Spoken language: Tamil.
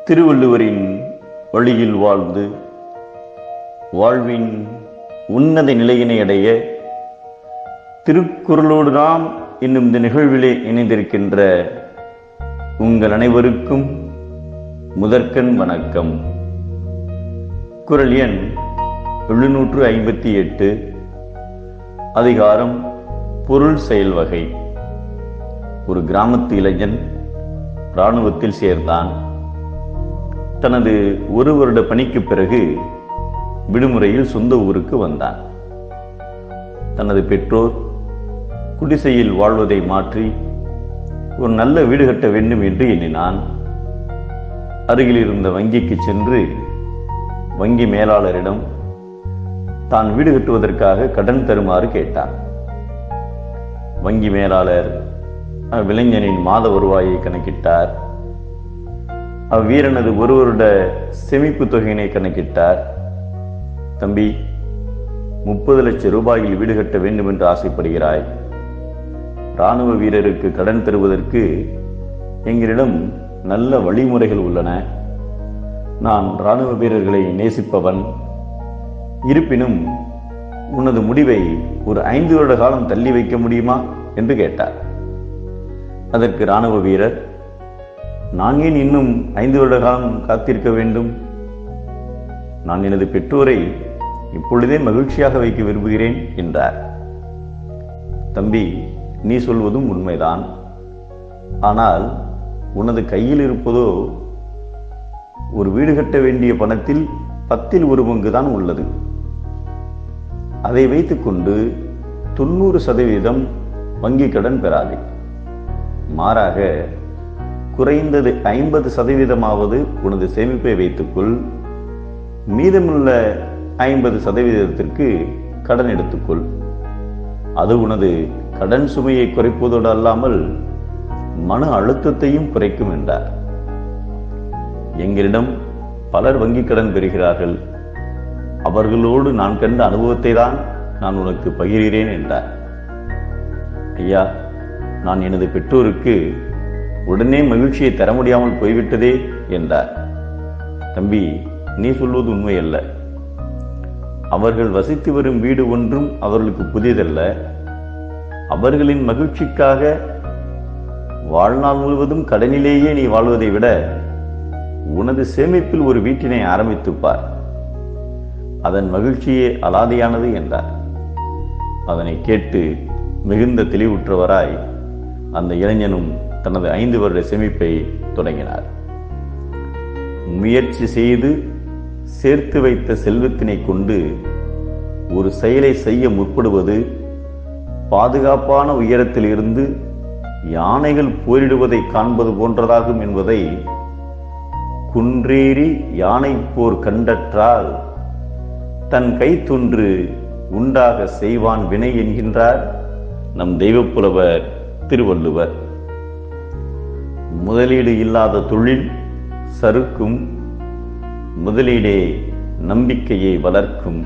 திருவள்ளுவரின் வழியில் வாழ்ந்து வாழ்வின் உன்னத நிலையினை அடைய திருக்குறளோடு நாம் இன்னும் இந்த நிகழ்விலே இணைந்திருக்கின்ற உங்கள் அனைவருக்கும் முதற்கண் வணக்கம். குறள் எண் 758, அதிகாரம் பொருள் செயல் வகை. ஒரு கிராமத்து இளைஞன் இராணுவத்தில் சேர்ந்தான். தனது ஒரு வருட பணிக்கு பிறகு விடுமுறையில் சொந்த ஊருக்கு வந்தான். தனது பெற்றோர் குடிசையில் வாழ்வதை மாற்றி ஒரு நல்ல வீடு கட்ட வேண்டும் என்று எண்ணினான். அருகில் இருந்த வங்கிக்கு சென்று வங்கி மேலாளரிடம் தான் வீடு கட்டுவதற்காக கடன் தருமாறு கேட்டான். வங்கி மேலாளர் அவ்விளைஞனின் மாத வருவாயை கணக்கிட்டார். அவ்வீரனது ஒரு வருட சேமிப்பு தொகையினை கணக்கிட்டார். தம்பி, 30 லட்சம் ரூபாயில் வீடு கட்ட வேண்டும் என்று ஆசைப்படுகிறாய். இராணுவ வீரருக்கு கடன் தருவதற்கு எங்களிடம் நல்ல வழிமுறைகள் உள்ளன. நான் இராணுவ வீரர்களை நேசிப்பவன். இருப்பினும் உனது முடிவை ஒரு 5 வருட காலம் தள்ளி வைக்க முடியுமா என்று கேட்டார். அதற்கு இராணுவ வீரர், நான் ஏன் இன்னும் 5 வருட காலம் காத்திருக்க வேண்டும்? நான் எனது பெற்றோரை இப்பொழுதே மகிழ்ச்சியாக வைக்க விரும்புகிறேன் என்றார். தம்பி, நீ சொல்வதும் உண்மைதான். ஆனால் உனது கையில் இருப்பதோ ஒரு வீடு கட்ட வேண்டிய பணத்தில் 10ல் 1 பங்கு தான் உள்ளது. அதை வைத்துக்கொண்டு 90% வங்கி கடன் பெறாதே. மாறாக குறைந்தது 50% உனது சேமிப்பை வைத்துக்கொள். மீதமுள்ள 50% கடன் எடுத்துக்கொள். அது உனது கடன் சுமையை குறைப்பதோடு அல்லாமல் மன அழுத்தத்தையும் குறைக்கும் என்றார். எங்களிடம் பலர் வங்கி கடன் பெறுகிறார்கள். அவர்களோடு நான் கண்ட அனுபவத்தை தான் நான் உனக்கு பகிர்கிறேன் என்றார். ஐயா, நான் எனது பெற்றோருக்கு உடனே மகிழ்ச்சியை தர முடியாமல் போய்விட்டதே என்றார். தம்பி, நீ சொல்வது உண்மையல்ல. அவர்கள் வசித்து வரும் வீடு ஒன்றும் அவர்களுக்கு புதியதல்ல. அவர்களின் மகிழ்ச்சிக்காக வாழ்நாள் முழுவதும் கடனிலேயே நீ வாழ்வதை விட உனது சேமிப்பில் ஒரு வீட்டினை ஆரம்பித்துப்பார். அதன் மகிழ்ச்சியே அலாதியானது என்றார். அதனை கேட்டு மிகுந்த தெளிவுற்றவராய் அந்த இளைஞனும் தனது 5 வருட சேமிப்பை தொடங்கினார். முயற்சி செய்து சேர்த்து வைத்த செல்வத்தினை கொண்டு ஒரு செயலை செய்ய முற்படுவது பாதுகாப்பான உயரத்தில் இருந்து யானைகள் போரிடுவதை காண்பது போன்றதாகும் என்பதை குன்றேறி யானை போர் கண்டற்றால் தன் கைத்தொன்று உண்டாக செய்வான் வினை என்கின்றார் நம் தெய்வப்புலவர் திருவள்ளுவர். முதலீடு இல்லாத தொழில் சறுக்கும், முதலீடே நம்பிக்கையை வளர்க்கும்.